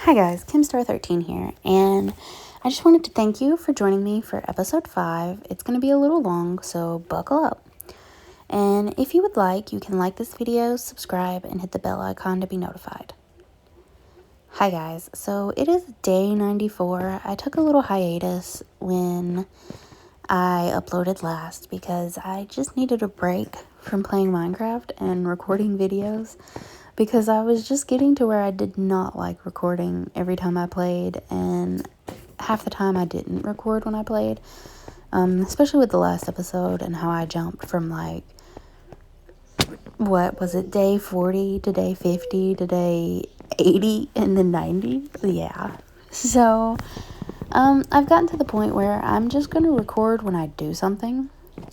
Hi guys, KimStar13 here, and I just wanted to thank you for joining me for episode 5. It's going to be a little long, so buckle up. And if you would like, you can like this video, subscribe, and hit the bell icon to be notified. Hi guys, so it is day 94. I took a little hiatus when I uploaded last because I just needed a break from playing Minecraft and recording videos. Because I was just getting to where I did not like recording every time I played, and half the time I didn't record when I played, especially with the last episode and how I jumped from like, what was it, day 40 to day 50 to day 80 and then 90, yeah. So, I've gotten to the point where I'm just going to record when I do something.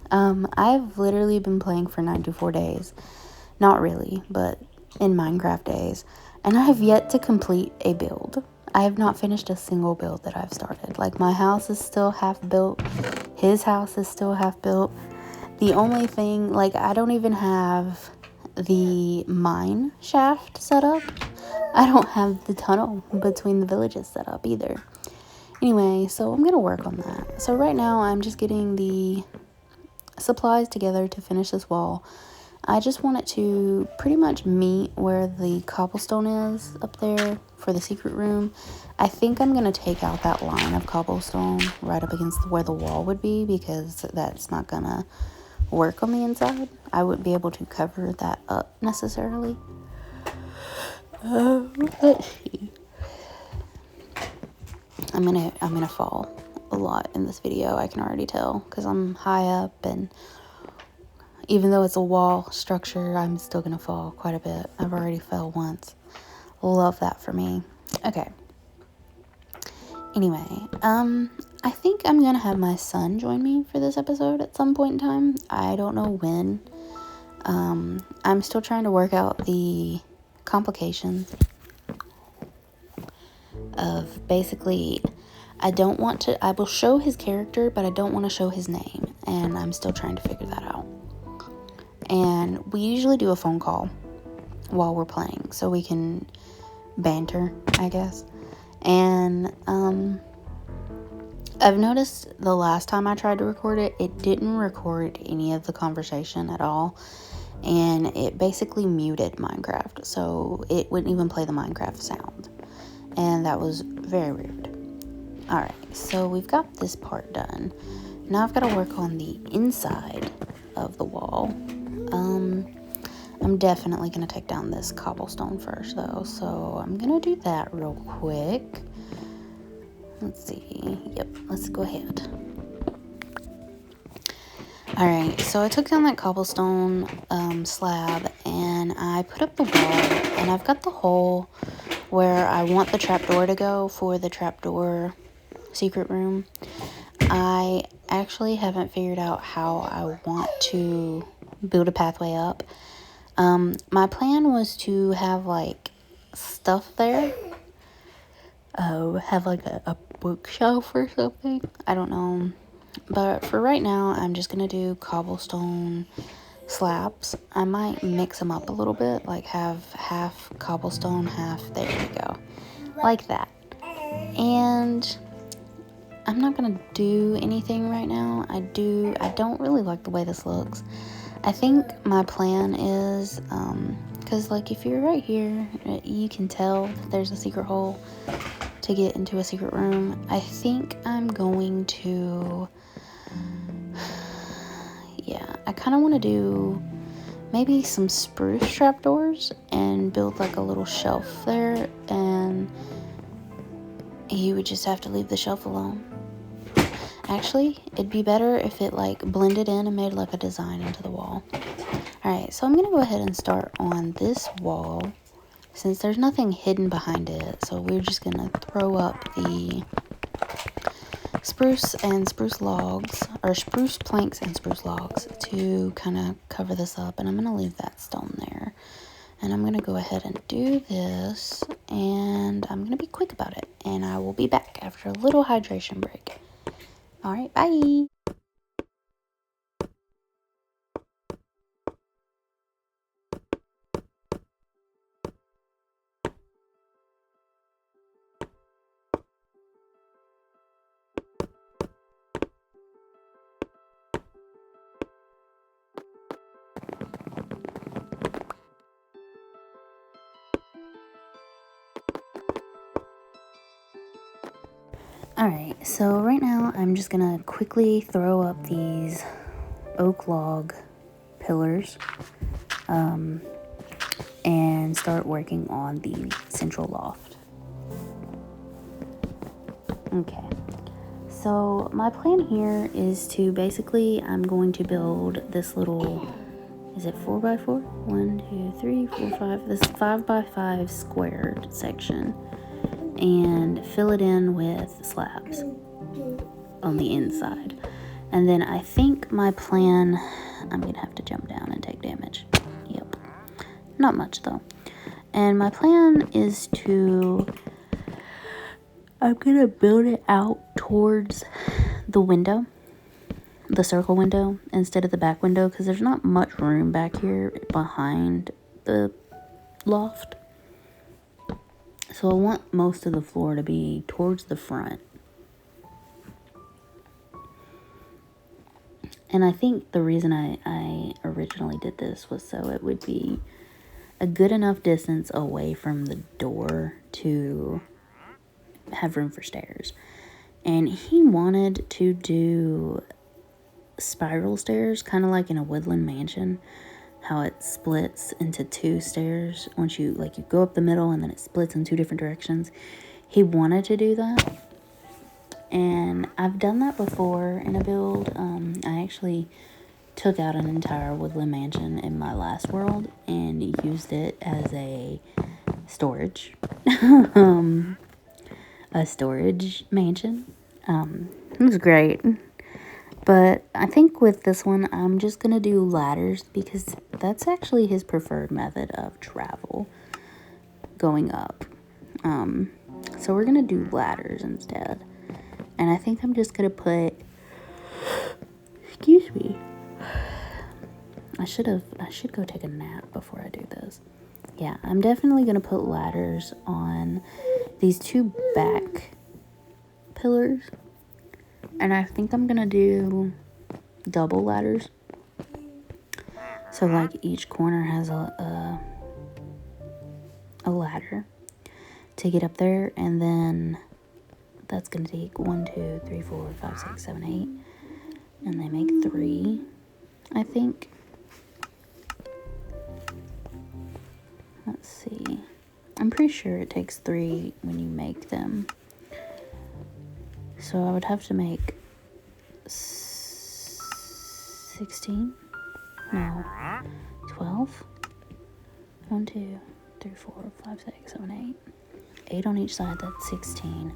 I've literally been playing for 94 days, not really, but in Minecraft days, and I have yet to complete a build. I have not finished a single build that I've started. Like, my house is still half built, his house is still half built. The only thing, like, I don't even have the mine shaft set up. I don't have the tunnel between the villages set up either. Anyway, so I'm gonna work on that. So right now I'm just getting the supplies together to finish this wall. I just want it to pretty much meet where the cobblestone is up there for the secret room. I think I'm going to take out that line of cobblestone right up against where the wall would be, because that's not going to work on the inside. I wouldn't be able to cover that up necessarily. Let's see. I'm gonna fall a lot in this video, I can already tell, because I'm high up, and even though it's a wall structure, I'm still going to fall quite a bit. I've already fell once. Love that for me. Okay. Anyway, I think I'm going to have my son join me for this episode at some point in time. I don't know when. I'm still trying to work out the complications of basically, I will show his character, but I don't want to show his name. And I'm still trying to figure that out. And we usually do a phone call while we're playing, so we can banter, I guess. And I've noticed the last time I tried to record it, it didn't record any of the conversation at all, and it basically muted Minecraft, so it wouldn't even play the Minecraft sound, and that was very weird. Alright, so we've got this part done. Now I've got to work on the inside of the wall. I'm definitely going to take down this cobblestone first, though, so I'm going to do that real quick. Let's see. Yep, let's go ahead. Alright, so I took down that cobblestone slab, and I put up the wall, and I've got the hole where I want the trapdoor to go for the trapdoor secret room. I actually haven't figured out how I want to build a pathway up. My plan was to have like stuff there. Have like a bookshelf or something. I don't know. But for right now, I'm just going to do cobblestone slabs. I might mix them up a little bit, like have half cobblestone, half, there we go. Like that. And I'm not going to do anything right now. I don't really like the way this looks. I think my plan is, because like if you're right here, you can tell that there's a secret hole to get into a secret room. I think I'm going to, yeah, I kind of want to do maybe some spruce trapdoors and build like a little shelf there, and you would just have to leave the shelf alone. Actually, it'd be better if it like blended in and made like a design into the wall. Alright, so I'm going to go ahead and start on this wall since there's nothing hidden behind it. So we're just going to throw up the spruce and spruce logs, or spruce planks and spruce logs, to kind of cover this up. And I'm going to leave that stone there. And I'm going to go ahead and do this, and I'm going to be quick about it. And I will be back after a little hydration break. Alright, bye! Alright, so right now I'm just gonna quickly throw up these oak log pillars and start working on the central loft. Okay, so my plan here is to basically, I'm going to build this little, is it 4x4? 1, 2, 3, 4, 5, this 5x5 squared section, and fill it in with slabs on the inside. And then I think my plan, I'm gonna have to jump down and take damage. Yep, not much though. And my plan is to, I'm gonna build it out towards the window, the circle window, instead of the back window, because there's not much room back here behind the loft. So I want most of the floor to be towards the front. And I think the reason I originally did this was so it would be a good enough distance away from the door to have room for stairs. And he wanted to do spiral stairs, kind of like in a woodland mansion, how it splits into 2 stairs. Once you go up the middle and then it splits in 2 different directions. He wanted to do that. And I've done that before in a build. I actually took out an entire woodland mansion in my last world and used it as a storage. A storage mansion. It was great. But I think with this one, I'm just going to do ladders because that's actually his preferred method of travel going up. So we're going to do ladders instead. And I think I'm just going to put, excuse me. I should go take a nap before I do this. Yeah, I'm definitely going to put ladders on these 2 back pillars. And I think I'm going to do double ladders. So like each corner has a ladder to get up there. And then that's going to take 1, 2, 3, 4, 5, 6, 7, 8. And they make 3, I think. Let's see. I'm pretty sure it takes 3 when you make them. So I would have to make 16? No. 12? 1, 2, 3, 4, 5, 6, 7, 8. 8 on each side, that's 16.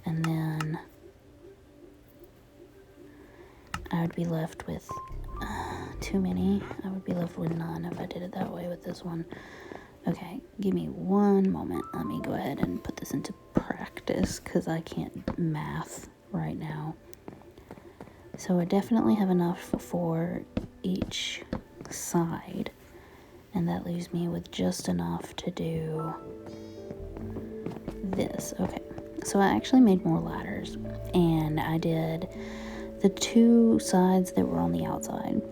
And then I would be left with too many. I would be left with none if I did it that way with this one. Okay, give me one moment. Let me go ahead and put this into practice because I can't math right now. So I definitely have enough for each side. And that leaves me with just enough to do this. Okay, so I actually made more ladders. And I did the 2 sides that were on the outside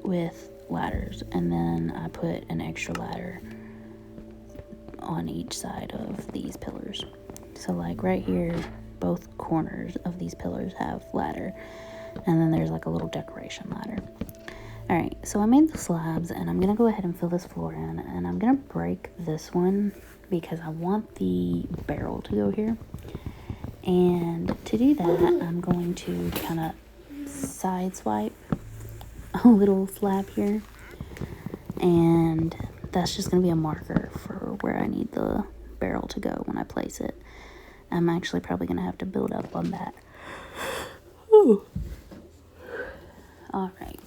with ladders, and then I put an extra ladder on each side of these pillars. So like right here, both corners of these pillars have ladder, and then there's like a little decoration ladder. All right, so I made the slabs, and I'm gonna go ahead and fill this floor in, and I'm gonna break this one because I want the barrel to go here. And to do that, I'm going to kind of side swipe a little slab here, and that's just going to be a marker for where I need the barrel to go when I place it. I'm actually probably going to have to build up on that. Ooh. All right.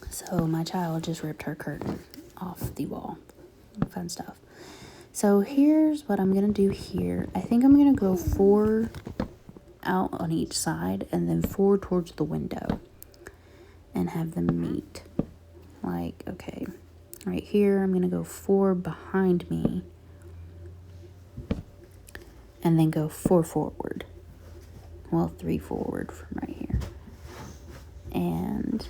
So my child just ripped her curtain off the wall. Fun stuff. So here's what I'm going to do here. I think I'm going to go 4 out on each side and then 4 towards the window and have them meet. Like, okay, right here, I'm going to go 4 behind me and then go 4 forward. Well, 3 forward from right here. And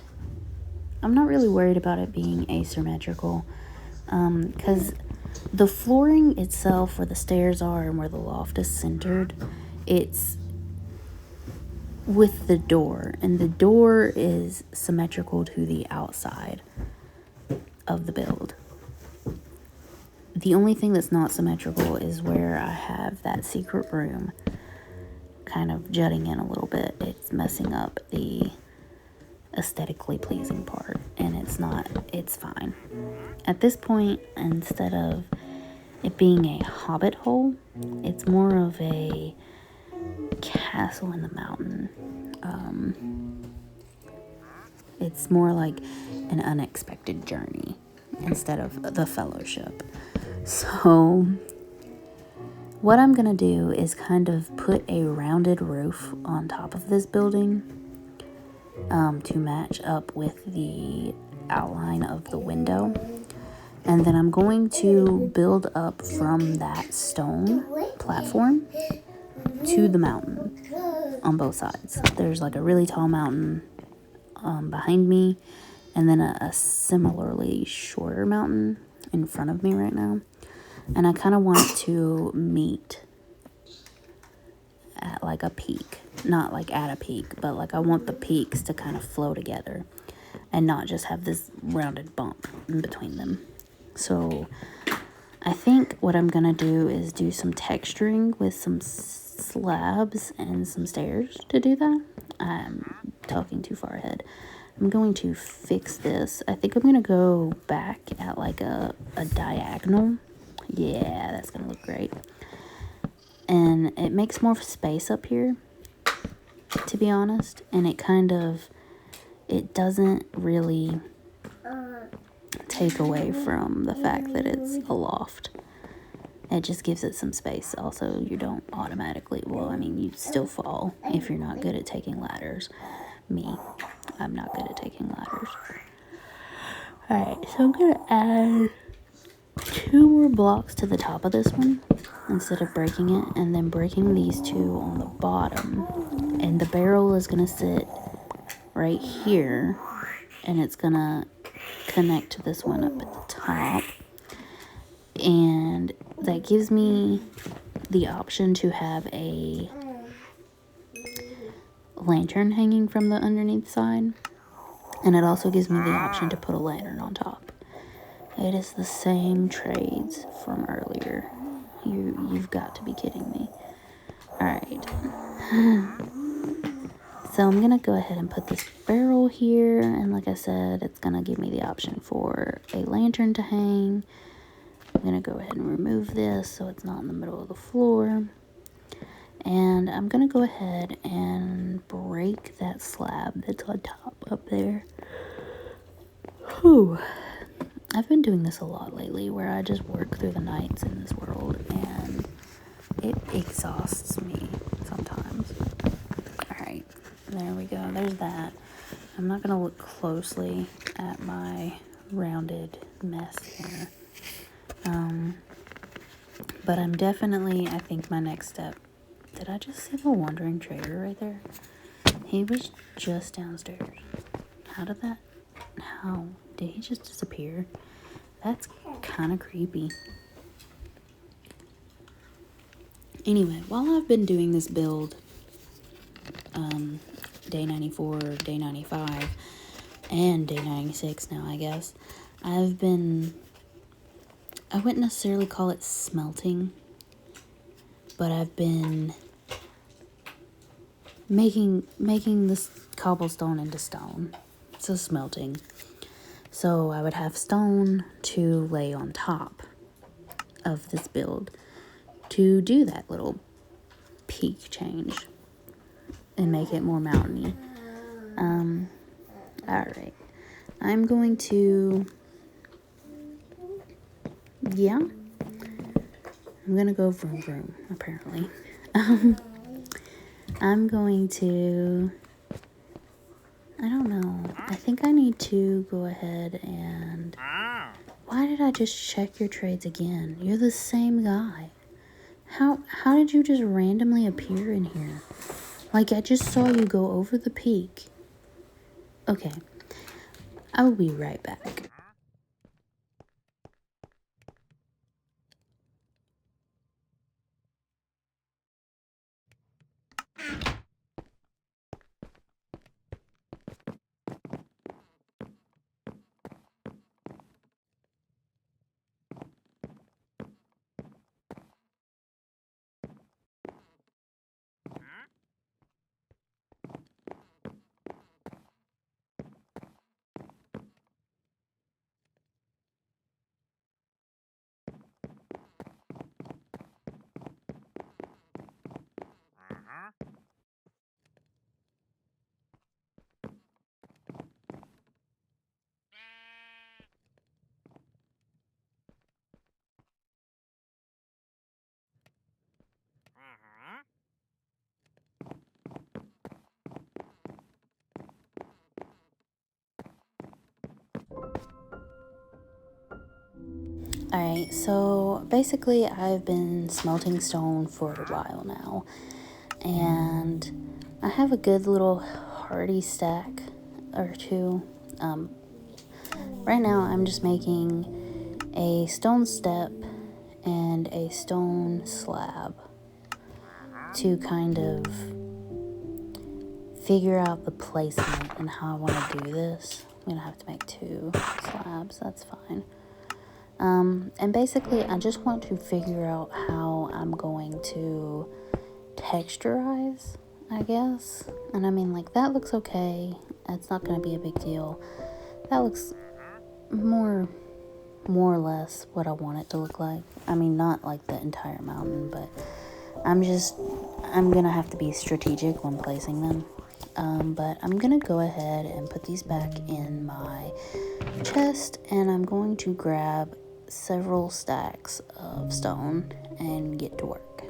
I'm not really worried about it being asymmetrical because The flooring itself, where the stairs are and where the loft is centered, it's with the door, and the door is symmetrical to the outside of the build. The only thing that's not symmetrical is where I have that secret room kind of jutting in a little bit. It's messing up the aesthetically pleasing part, and it's fine. At this point, instead of it being a hobbit hole, it's more of a castle in the mountain. It's more like an unexpected journey instead of the fellowship. So what I'm gonna do is kind of put a rounded roof on top of this building to match up with the outline of the window. And then I'm going to build up from that stone platform to the mountain on both sides. There's like a really tall mountain behind me, and then a similarly shorter mountain in front of me right now. And I kind of want it to meet at like a peak. Not like at a peak, but like I want the peaks to kind of flow together and not just have this rounded bump in between them. So I think what I'm going to do is do some texturing with some slabs and some stairs to do that. I'm talking too far ahead. I'm going to fix this. I think I'm going to go back at like a diagonal. Yeah, that's going to look great. And it makes more space up here, to be honest. And it doesn't really take away from the fact that it's a loft. It just gives it some space. Also, you don't automatically, you still fall if you're not good at taking ladders. I'm not good at taking ladders. Alright, so I'm going to add 2 more blocks to the top of this one instead of breaking it, and then breaking these 2 on the bottom. And the barrel is going to sit right here, and it's going to connect to this one up at the top. And that gives me the option to have a lantern hanging from the underneath side, and it also gives me the option to put a lantern on top. It is the same trades from earlier. You've got to be kidding me. Alright. So I'm gonna go ahead and put this barrel here, and like I said, it's gonna give me the option for a lantern to hang. I'm gonna go ahead and remove this so it's not in the middle of the floor. And I'm gonna go ahead and break that slab that's on top up there. Whew. I've been doing this a lot lately, where I just work through the nights in this world, and it exhausts me sometimes. Alright, there we go. There's that. I'm not gonna look closely at my rounded mess here. But I'm definitely, I think my next step. Did I just see the wandering trader right there? He was just downstairs. How did he just disappear? That's kind of creepy. Anyway, while I've been doing this build, day 94, day 95, and day 96 now, I guess, I wouldn't necessarily call it smelting, but I've been making this cobblestone into stone. So smelting. So I would have stone to lay on top of this build to do that little peak change and make it more mountainy. Alright. I'm going to, I'm gonna go vroom vroom, apparently. I'm going to, I don't know. I think I need to go ahead and, why did I just check your trades again? You're the same guy. How did you just randomly appear in here? Like, I just saw you go over the peak. Okay. I will be right back. Alright, so basically I've been smelting stone for a while now, and I have a good little hearty stack or two. Right now I'm just making a stone step and a stone slab to kind of figure out the placement and how I want to do this. I'm gonna have to make 2 slabs, that's fine. And basically I just want to figure out how I'm going to texturize, I guess. And I mean, like, that looks okay. It's not gonna be a big deal. That looks more or less what I want it to look like. I mean, not like the entire mountain, but I'm gonna have to be strategic when placing them. But I'm gonna go ahead and put these back in my chest, and I'm going to grab several stacks of stone and get to work.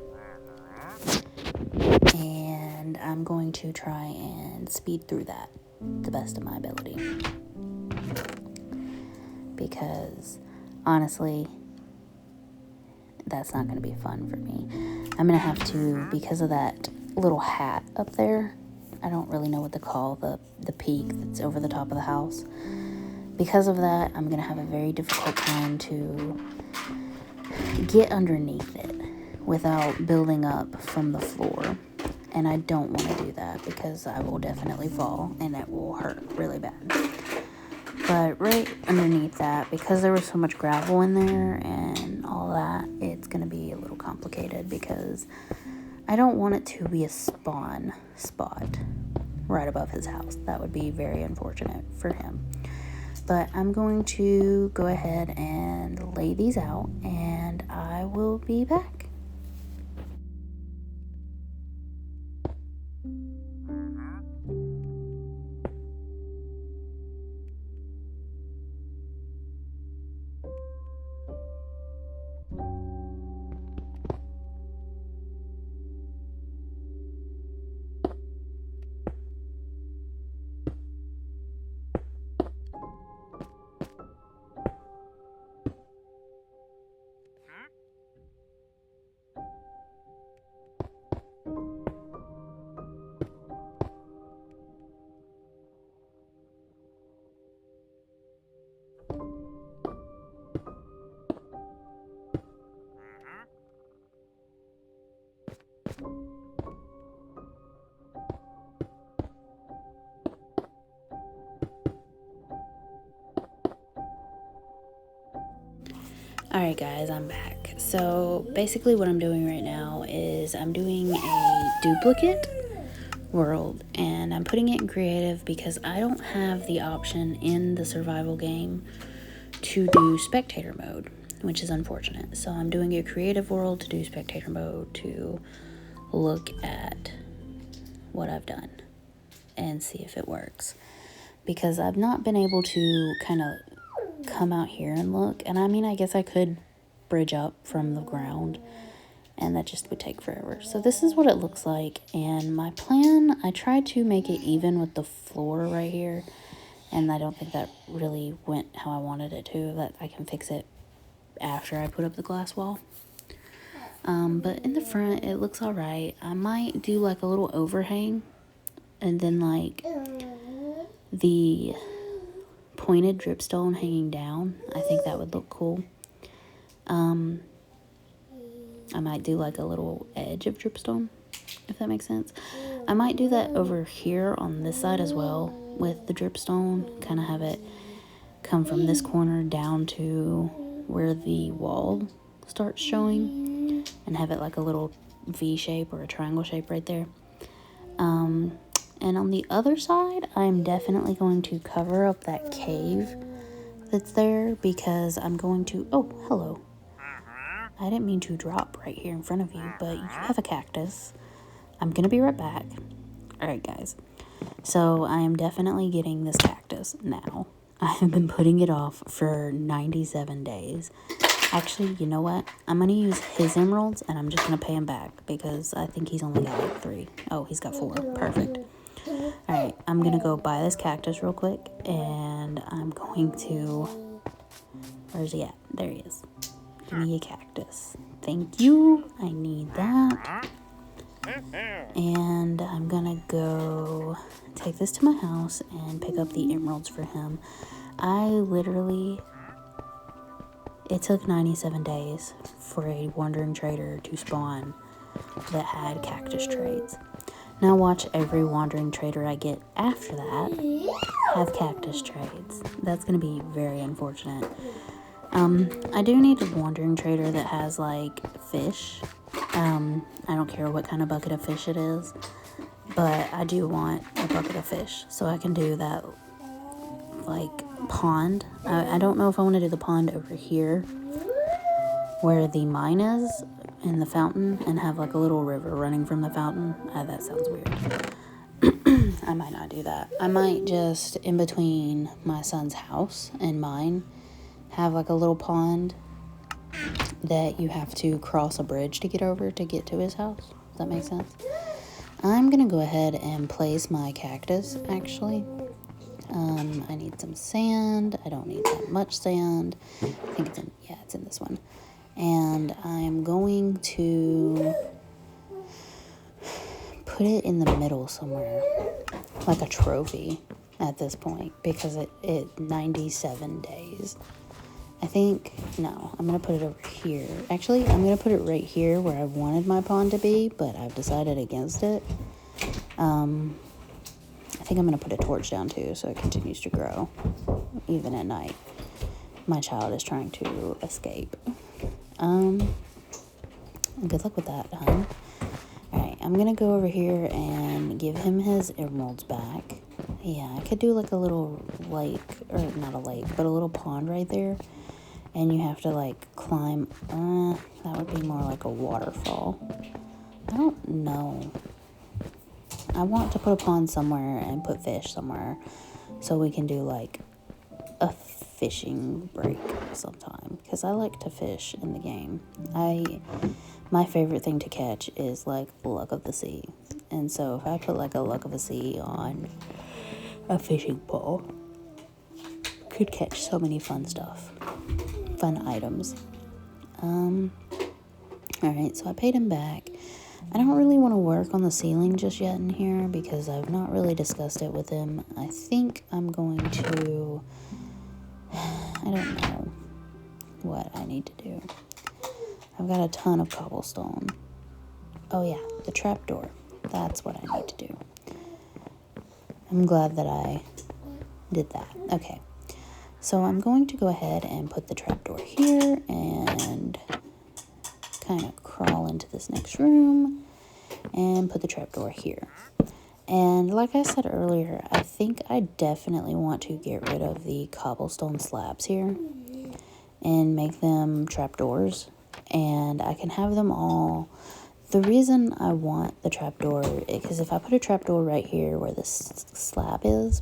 And I'm going to try and speed through that the best of my ability. Because honestly, that's not going to be fun for me. I'm going to have to, because of that little hat up there, I don't really know what to call the peak that's over the top of the house. Because of that, I'm going to have a very difficult time to get underneath it without building up from the floor. And I don't want to do that because I will definitely fall and it will hurt really bad. But right underneath that, because there was so much gravel in there and all that, it's going to be a little complicated because I don't want it to be a spawn spot right above his house. That would be very unfortunate for him. But I'm going to go ahead and lay these out, and I will be back. Alright guys, I'm back. So basically what I'm doing right now is I'm doing a duplicate world, and I'm putting it in creative because I don't have the option in the survival game to do spectator mode, which is unfortunate. So I'm doing a creative world to do spectator mode to look at what I've done and see if it works, because I've not been able to kind of come out here and look. And I mean, I guess I could bridge up from the ground, and that just would take forever. So this is what it looks like, and my plan, I tried to make it even with the floor right here, and I don't think that really went how I wanted it to. That I can fix it after I put up the glass wall. But in the front, it looks all right. I might do like a little overhang, and then like the pointed dripstone hanging down. I think that would look cool. I might do like a little edge of dripstone, if that makes sense. I might do that over here on this side as well with the dripstone, kind of have it come from this corner down to where the wall starts showing, and have it like a little V shape or a triangle shape right there. And on the other side, I'm definitely going to cover up that cave that's there, because I'm going to, oh, hello. I didn't mean to drop right here in front of you, but you have a cactus. I'm going to be right back. All right, guys. So I am definitely getting this cactus now. I have been putting it off for 97 days. Actually, you know what? I'm going to use his emeralds, and I'm just going to pay him back, because I think he's only got like 3. Oh, he's got 4. Perfect. All right, I'm going to go buy this cactus real quick, and I'm going to... Where's he at? There he is. Give me a cactus. Thank you. I need that. And I'm gonna go take this to my house and pick up the emeralds for him. It took 97 days for a wandering trader to spawn that had cactus traits. Now watch every wandering trader I get after that have cactus traits. That's going to be very unfortunate. I do need a wandering trader that has like fish. I don't care what kind of bucket of fish it is, but I do want a bucket of fish so I can do that like pond. I don't know if I want to do the pond over here where the mine is in the fountain and have like a little river running from the fountain. That sounds weird. I might not do that. I might just in between my son's house and mine have like a little pond that you have to cross a bridge to get over to get to his house. Does that make sense? I'm gonna go ahead and place my cactus actually. I need some sand. I don't need that much sand. I think it's in this one. And I'm going to put it in the middle somewhere, like a trophy at this point, because it 97 days. I'm going to put it over here. Actually, I'm going to put it right here where I wanted my pond to be, but I've decided against it. I think I'm going to put a torch down too so it continues to grow, even at night. My child is trying to escape. Good luck with that, hon. Alright, I'm going to go over here and give him his emeralds back. Yeah, I could do like a little lake, or not a lake, but a little pond right there. And you have to like climb, that would be more like a waterfall. I don't know. I want to put a pond somewhere and put fish somewhere so we can do like a fishing break sometime, because I like to fish in the game. My favorite thing to catch is like luck of the sea, and so if I put like a luck of the sea on a fishing pole, could catch so many fun items. Alright, so I paid him back. I don't really want to work on the ceiling just yet in here because I've not really discussed it with him. I think I'm going to, I don't know what I need to do. I've got a ton of cobblestone. Oh yeah, the trapdoor. That's what I need to do. I'm glad that I did that. Okay, so I'm going to go ahead and put the trapdoor here and kind of crawl into this next room and put the trapdoor here. And like I said earlier, I think I definitely want to get rid of the cobblestone slabs here and make them trapdoors. And I can have them all. The reason I want the trapdoor is because if I put a trapdoor right here where this slab is,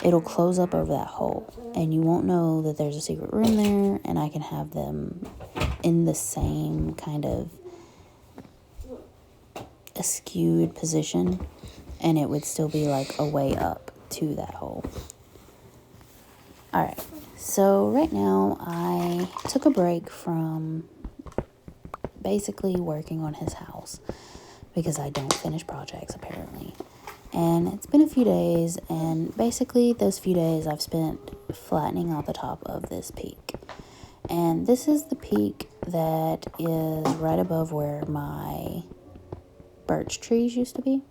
it'll close up over that hole and you won't know that there's a secret room there, and I can have them in the same kind of a skewed position, and it would still be like a way up to that hole. Alright, so right now I took a break from basically working on his house because I don't finish projects apparently. And it's been a few days, and basically those few days I've spent flattening out the top of this peak. And this is the peak that is right above where my birch trees used to be,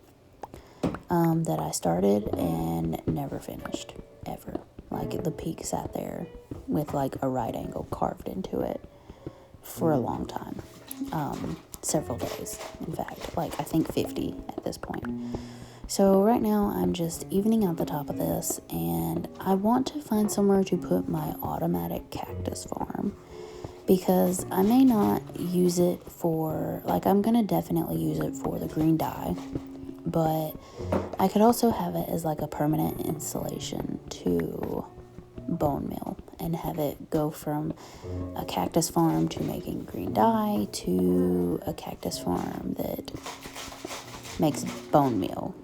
that I started and never finished, ever. Like the peak sat there with like a right angle carved into it for a long time. Several days, in fact, like I think 50 at this point. So right now I'm just evening out the top of this, and I want to find somewhere to put my automatic cactus farm, because I may not use it for, like I'm going to definitely use it for the green dye, but I could also have it as like a permanent installation to bone meal and have it go from a cactus farm to making green dye to a cactus farm that makes bone meal,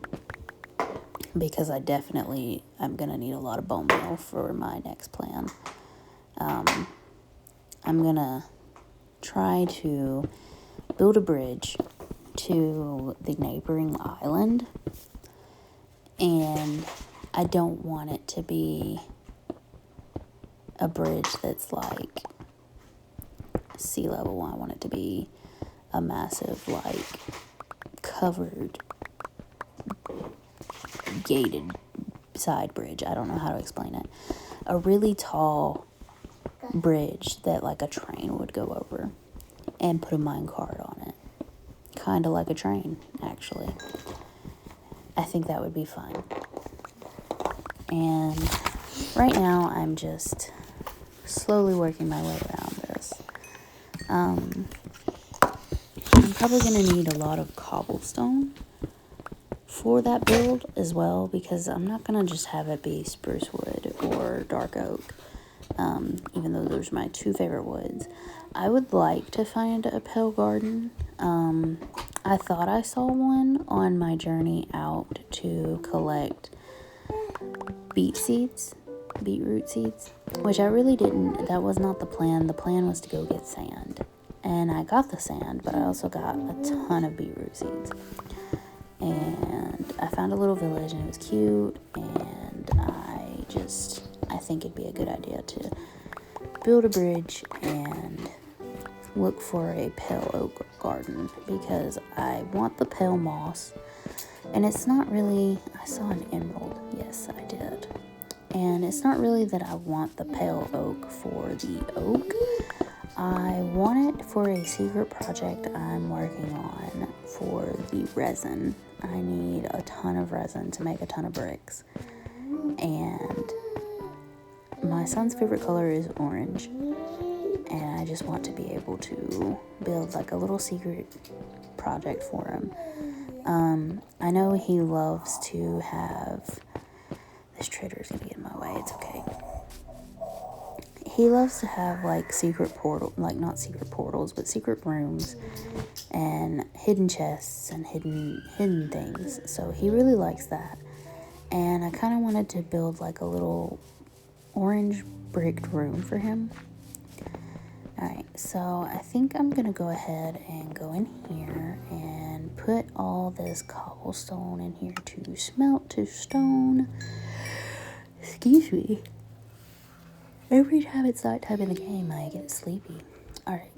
because I'm going to need a lot of bone meal for my next plan. I'm going to try to build a bridge to the neighboring island, and I don't want it to be a bridge that's like sea level. I want it to be a massive, like, covered, gated side bridge. I don't know how to explain it. A really tall bridge that, like, a train would go over and put a minecart on it. Kind of like a train, actually. I think that would be fun. And right now, I'm just slowly working my way around this. I'm probably going to need a lot of cobblestone for that build as well, because I'm not going to just have it be spruce wood or dark oak, even though those are my two favorite woods. I would like to find a pale garden. I thought I saw one on my journey out to collect beetroot seeds, which I really didn't. That was not the plan. The plan was to go get sand, and I got the sand, but I also got a ton of beetroot seeds. And I found a little village, and it was cute, and I think it'd be a good idea to build a bridge and look for a pale oak garden, because I want the pale moss, and it's not really, I saw an emerald, yes I did, and it's not really that I want the pale oak for the oak. I want it for a secret project I'm working on for the resin. I need a ton of resin to make a ton of bricks, and my son's favorite color is orange, and I just want to be able to build like a little secret project for him. I know he loves to have, this traitor's gonna get in my way, it's okay. He loves to have like not secret portals, but secret rooms and hidden chests and hidden things. So he really likes that. And I kind of wanted to build like a little orange bricked room for him. Alright, so I think I'm going to go ahead and go in here and put all this cobblestone in here to smelt to stone. Excuse me. Every time it's nighttime in the game, I get sleepy. Alright.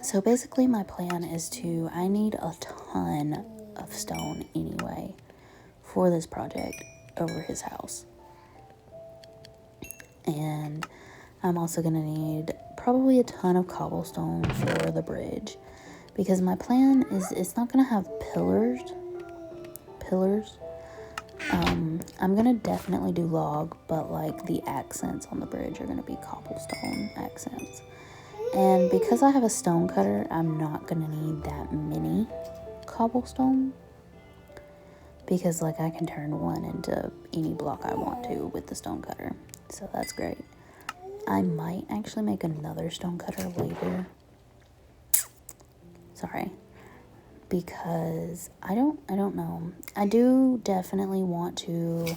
So basically my plan is I need a ton of stone anyway for this project over his house. And I'm also going to need probably a ton of cobblestone for the bridge, because my plan is it's not going to have pillars. I'm going to definitely do log, but like the accents on the bridge are going to be cobblestone accents. And because I have a stone cutter, I'm not going to need that many cobblestone, because like I can turn one into any block I want to with the stone cutter. So that's great. I might actually make another stone cutter later. Sorry. Because I don't know. I do definitely want to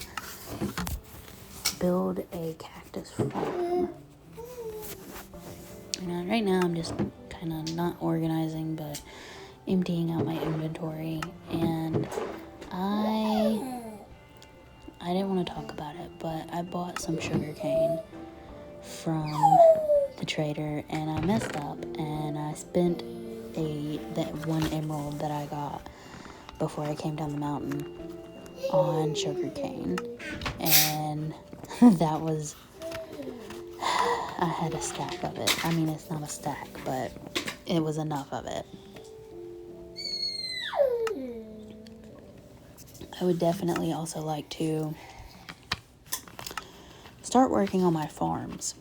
build a cactus farm. And right now I'm just kind of not organizing, but emptying out my inventory. And I didn't want to talk about it, but I bought some sugar cane from the trader, and I messed up, and I spent that one emerald that I got before I came down the mountain on sugar cane, and that was, I had a stack of it. I mean, it's not a stack, but it was enough of it. I would definitely also like to start working on my farms,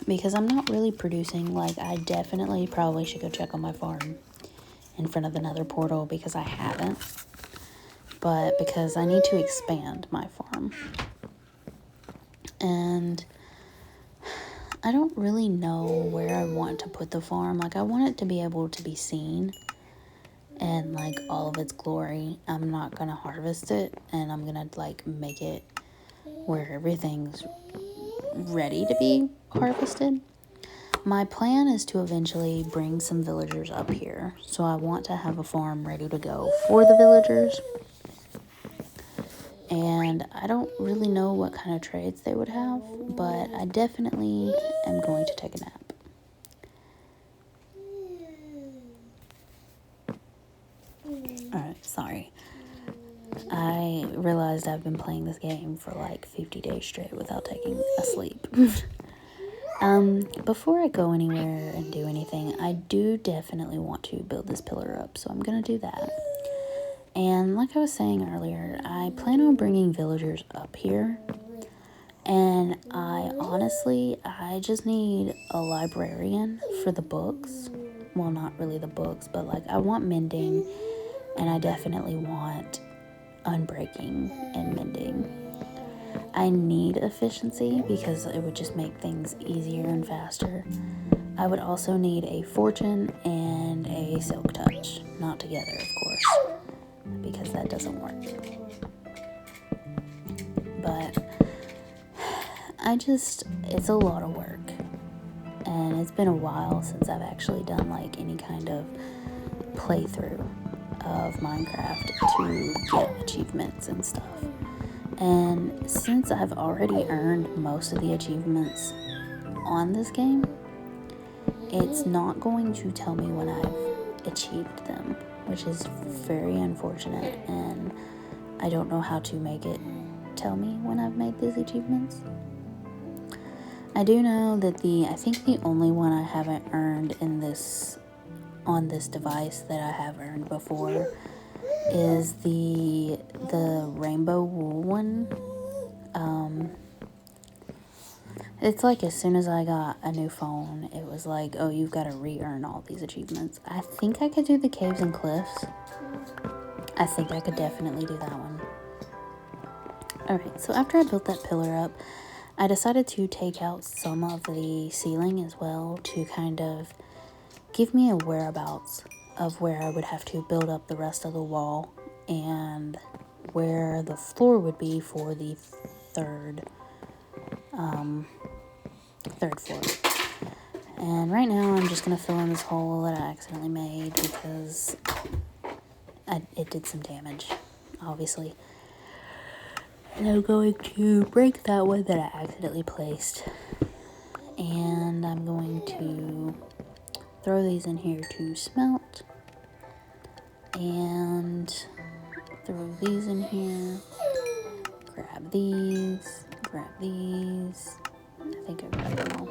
because I'm not really producing. Like, I definitely probably should go check on my farm in front of another portal, because I haven't, but because I need to expand my farm. And I don't really know where I want to put the farm. Like, I want it to be able to be seen and like all of its glory. I'm not gonna harvest it, and I'm gonna like make it where everything's ready to be harvested. my plan is to eventually bring some villagers up here. So I want to have a farm ready to go for the villagers. And I don't really know what kind of trades they would have, but I definitely am going to take a nap. Alright, sorry. I realized I've been playing this game for like 50 days straight without taking a sleep. Before I go anywhere and do anything, I do definitely want to build this pillar up, so I'm gonna do that. And like I was saying earlier, I plan on bringing villagers up here. And I just need a librarian for the books. Well, not really the books, but like I want mending, and I definitely want unbreaking and mending. I need efficiency because it would just make things easier and faster. I would also need a fortune and a silk touch. Not together, of course, because that doesn't work. But it's a lot of work. And it's been a while since I've actually done like any kind of playthrough of Minecraft to get achievements and stuff. And since I've already earned most of the achievements on this game, it's not going to tell me when I've achieved them, which is very unfortunate, and I don't know how to make it tell me when I've made these achievements. I do know that I think the only one I haven't earned on this device that I have earned before is the rainbow wool one. It's like as soon as I got a new phone, it was like, oh, you've got to re-earn all these achievements. I think I could do the caves and cliffs. I think I could definitely do that one. Alright, so after I built that pillar up, I decided to take out some of the ceiling as well to kind of give me a whereabouts of where I would have to build up the rest of the wall and where the floor would be for the third floor. And right now I'm just going to fill in this hole that I accidentally made because it did some damage, obviously. And I'm going to break that one that I accidentally placed. And I'm going to throw these in here to smelt. And throw these in here. Grab these. Grab these. I think I grabbed them all.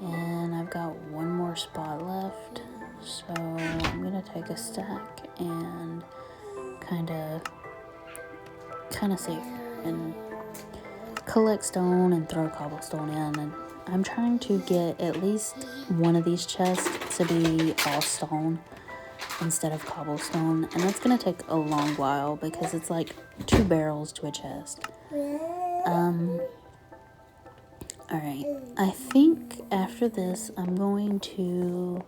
And I've got one more spot left. So I'm going to take a stack and kind of sit here and collect stone and throw cobblestone in. And I'm trying to get at least one of these chests to be all stone instead of cobblestone, and that's gonna take a long while because it's like 2 barrels to a chest. Alright, I think after this I'm going to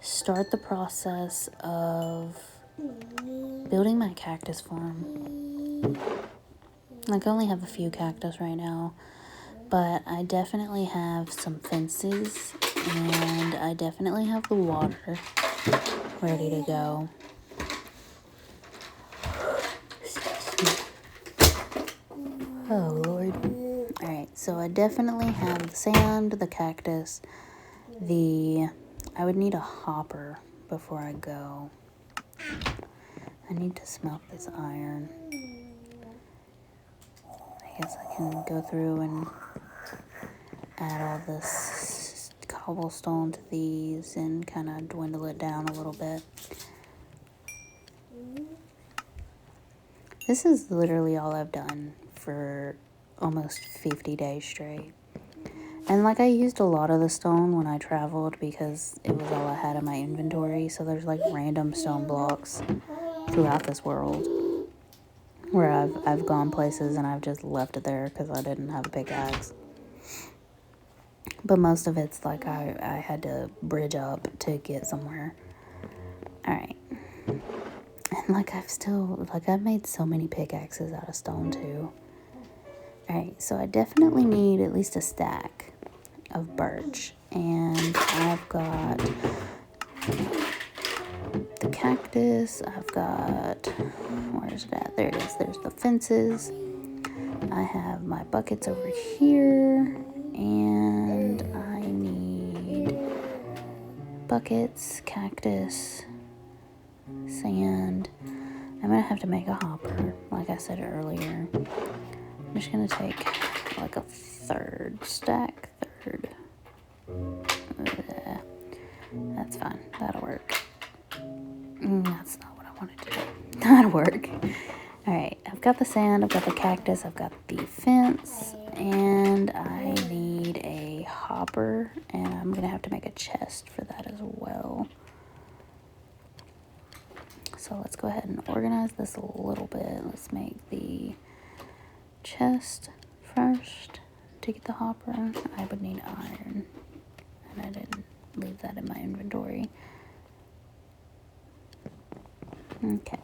start the process of building my cactus farm. Like, I only have a few cactus right now, but I definitely have some fences, and I definitely have the water ready to go. Oh, Lord. Alright, so I definitely have the sand, the cactus, I would need a hopper before I go. I need to smelt this iron. I guess I can go through and add all this cobblestone to these and kind of dwindle it down a little bit. This is literally all I've done for almost 50 days straight. And like, I used a lot of the stone when I traveled because it was all I had in my inventory. So there's like random stone blocks throughout this world where I've gone places and I've just left it there because I didn't have a pickaxe. But most of it's like I had to bridge up to get somewhere. Alright. And like, I've made so many pickaxes out of stone too. Alright, so I definitely need at least a stack of birch. and I've got the cactus. I've got, where's it at? There it is. There's the fences. I have my buckets over here, and I need buckets, cactus, sand. I'm gonna have to make a hopper, like I said earlier. I'm just gonna take like a third stack. That's fine. That'll work. That's not what I wanted to do. That'll work. Alright, I've got the sand, I've got the cactus, I've got the fence, and I need a hopper, and I'm going to have to make a chest for that as well. So let's go ahead and organize this a little bit. Let's make the chest first. To get the hopper, I would need iron, and I didn't leave that in my inventory. Okay.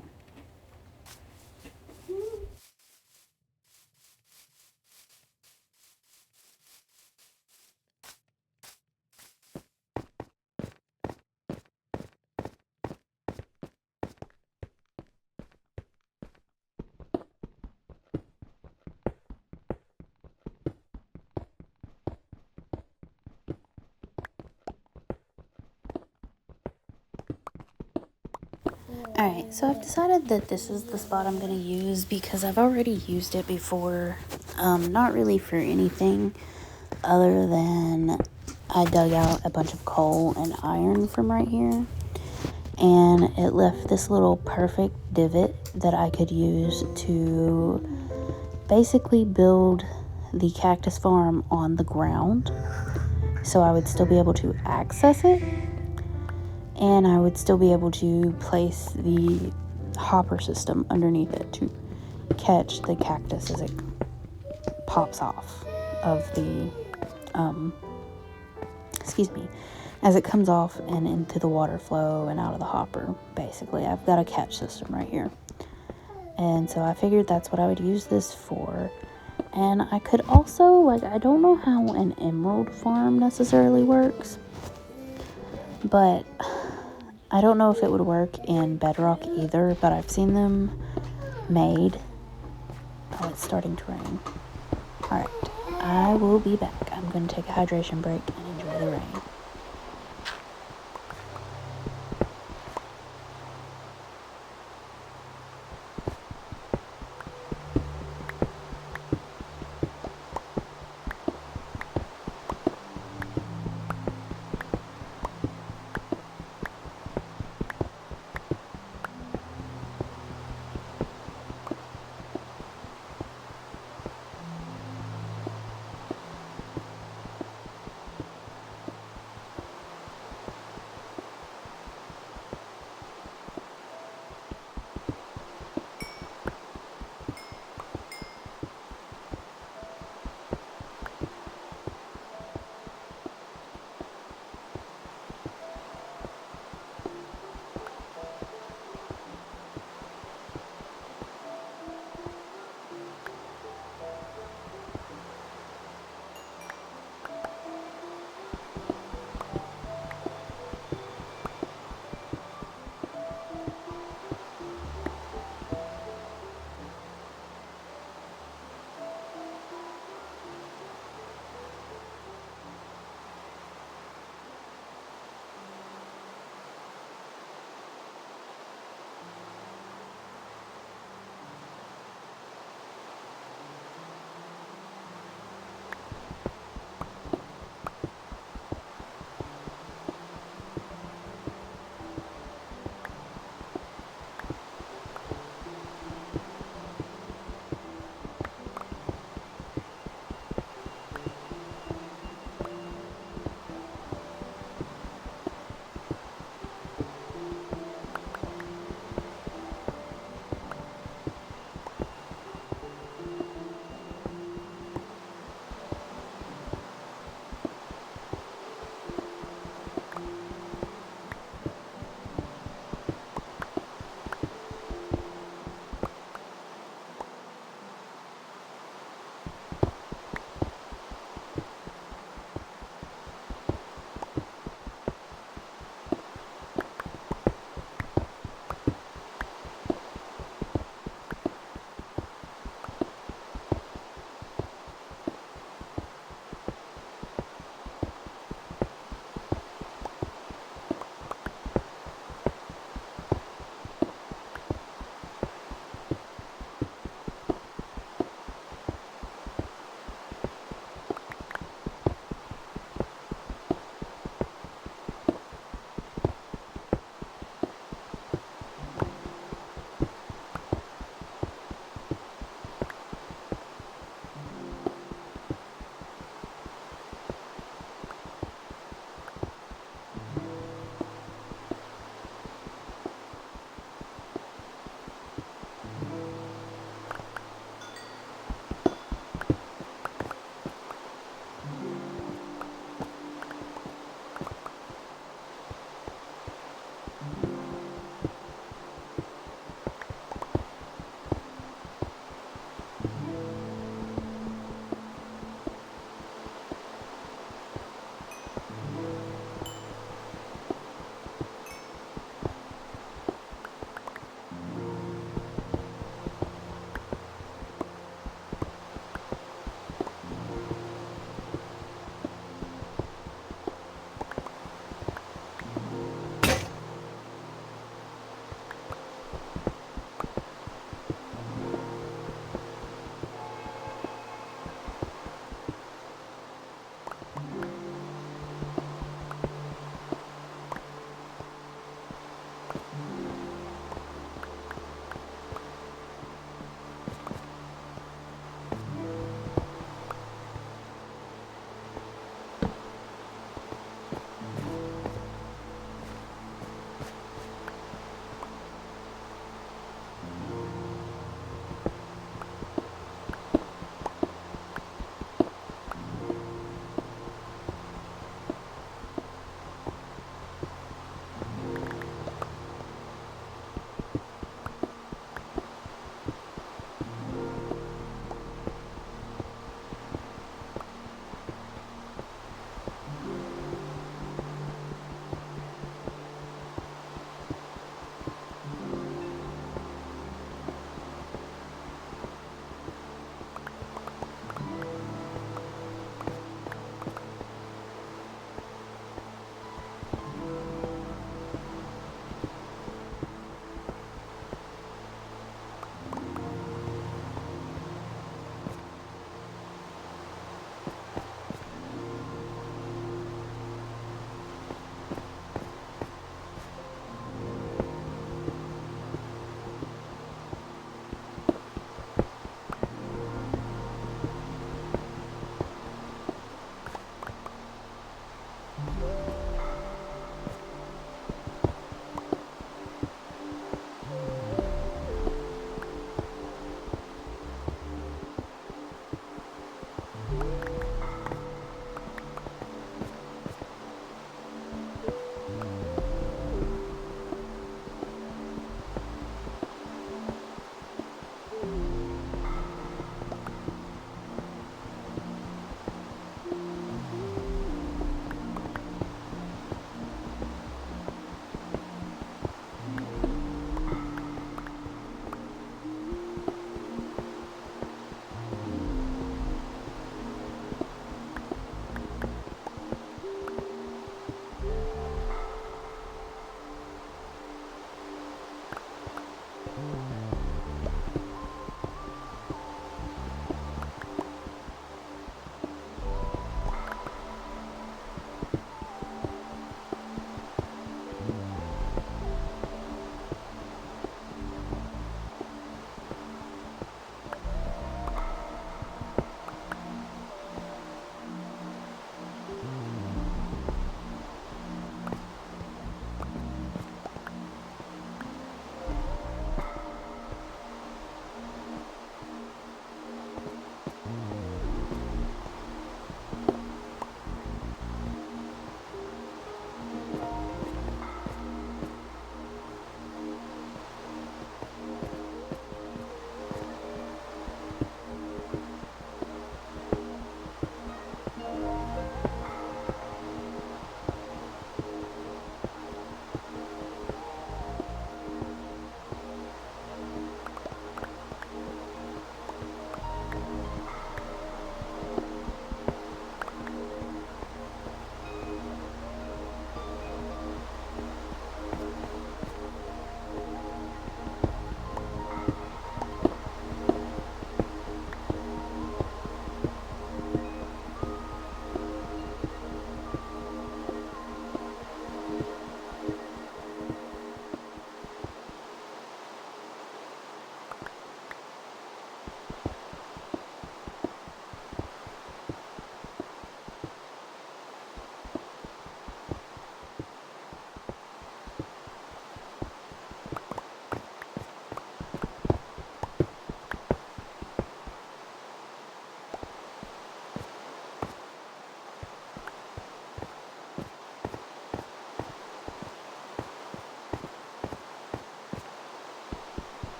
Alright, so I've decided that this is the spot I'm going to use because I've already used it before. Not really for anything other than I dug out a bunch of coal and iron from right here. And it left this little perfect divot that I could use to basically build the cactus farm on the ground. So I would still be able to access it. And I would still be able to place the hopper system underneath it to catch the cactus as it pops off of the, as it comes off and into the water flow and out of the hopper, basically. I've got a catch system right here. And so I figured that's what I would use this for. And I could also, I don't know how an emerald farm necessarily works, but I don't know if it would work in Bedrock either, but I've seen them made. Oh, it's starting to rain. Alright, I will be back. I'm going to take a hydration break and enjoy the rain.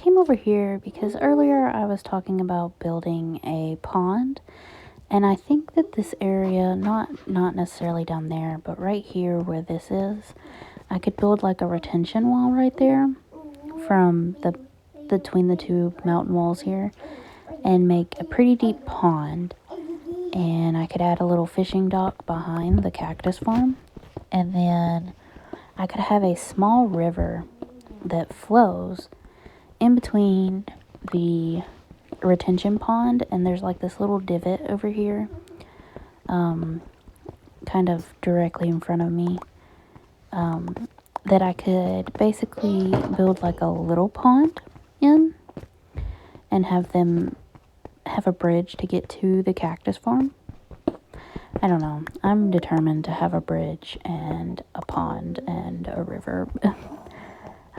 came over here because earlier I was talking about building a pond, and I think that this area, not necessarily down there, but right here where this is, I could build like a retention wall right there from the between the two mountain walls here and make a pretty deep pond. And I could add a little fishing dock behind the cactus farm, and then I could have a small river that flows in between the retention pond, and there's like this little divot over here, kind of directly in front of me, that I could basically build like a little pond in and have them have a bridge to get to the cactus farm. I don't know. I'm determined to have a bridge and a pond and a river.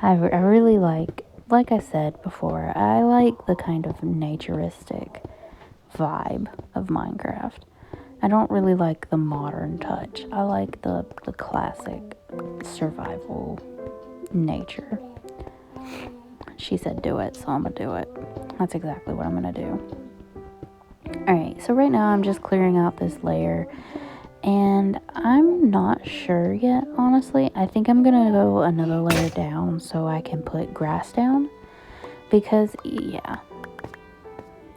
I really like I said before, I like the kind of naturistic vibe of Minecraft. I don't really like the modern touch. I like the classic survival nature. She said do it, so I'm gonna do it. That's exactly what I'm gonna do. Alright, so right now I'm just clearing out this layer, and I'm not sure yet, honestly. I think I'm gonna go another layer down so I can put grass down, because, yeah.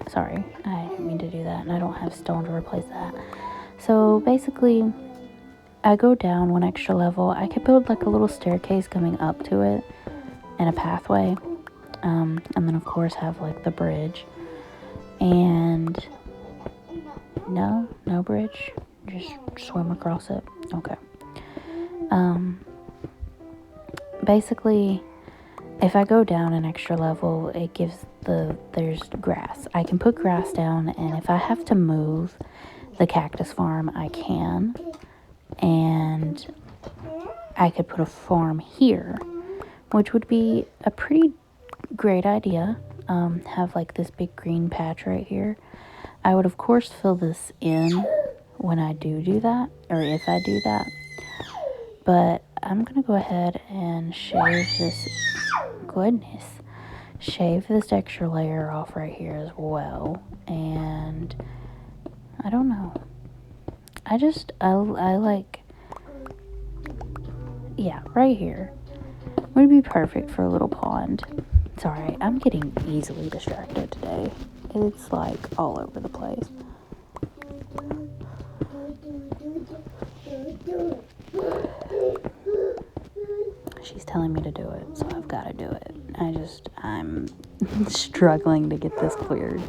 Sorry, I didn't mean to do that, and I don't have stone to replace that. So basically, I go down one extra level. I could build like a little staircase coming up to it and a pathway, and then of course have like the bridge. And no bridge, just swim across it. Okay. Basically, if I go down an extra level, it gives there's grass. I can put grass down, and if I have to move the cactus farm, I can. And I could put a farm here, which would be a pretty great idea. Have like this big green patch right here. I would of course fill this in when I do that, or if I do that. But I'm gonna go ahead and shave this extra layer off right here as well. And I don't know. I like, yeah, right here would be perfect for a little pond. Sorry, I'm getting easily distracted today. It's like all over the place. She's telling me to do it, so I've got to do it. I'm struggling to get this cleared.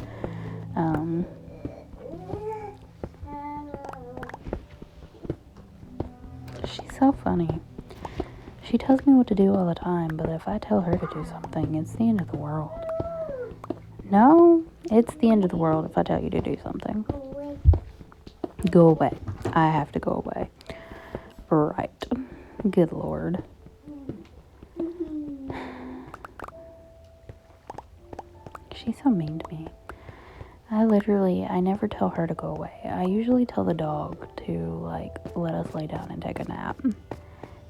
She's so funny. She tells me what to do all the time, but if I tell her to do something, it's the end of the world. No, it's the end of the world if I tell you to do something. Go away. I have to go away. Right. Good Lord. She's so mean to me. I never tell her to go away. I usually tell the dog to, like, let us lay down and take a nap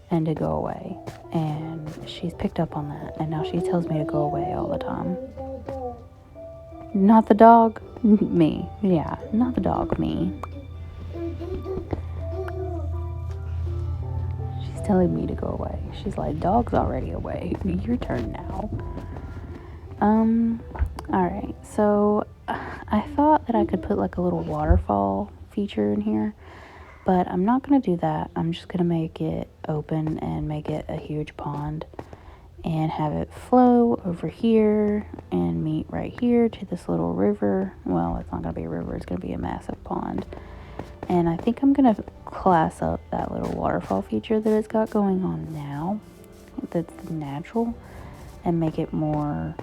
and to go away. And she's picked up on that, and now she tells me to go away all the time. Not the dog, me. Yeah, not the dog, me. She's telling me to go away. She's like, dog's already away. Your turn now. Alright, so I thought that I could put like a little waterfall feature in here, but I'm not going to do that. I'm just going to make it open and make it a huge pond and have it flow over here and meet right here to this little river. Well, it's not going to be a river, it's going to be a massive pond. And I think I'm going to class up that little waterfall feature that it's got going on now, that's natural, and make it more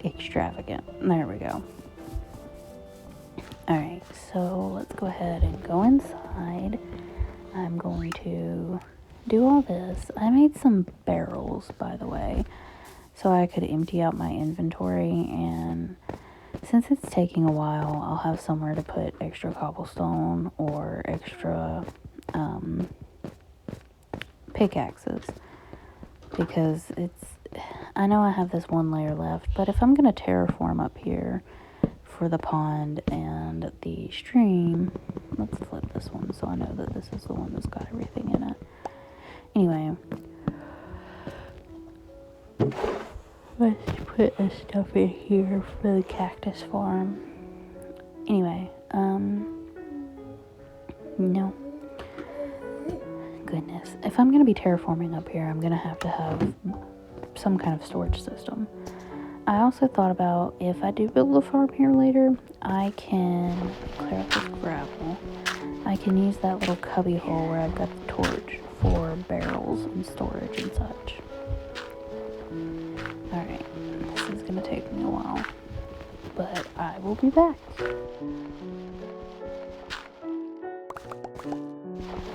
extravagant. There we go. Alright, so let's go ahead and go inside. I'm going to do all this. I made some barrels, by the way, so I could empty out my inventory, and since it's taking a while, I'll have somewhere to put extra cobblestone or extra pickaxes, because I know I have this one layer left, but if I'm going to terraform up here for the pond and the stream, let's flip this one so I know that this is the one that's got everything in it. Anyway, let's put this stuff in here for the cactus farm. Anyway, no. Goodness. If I'm going to be terraforming up here, I'm going to have some kind of storage system. I also thought about if I do build a farm here later, I can clear up this gravel. I can use that little cubby hole where I've got the torch for barrels and storage and such. Alright, this is going to take me a while, but I will be back.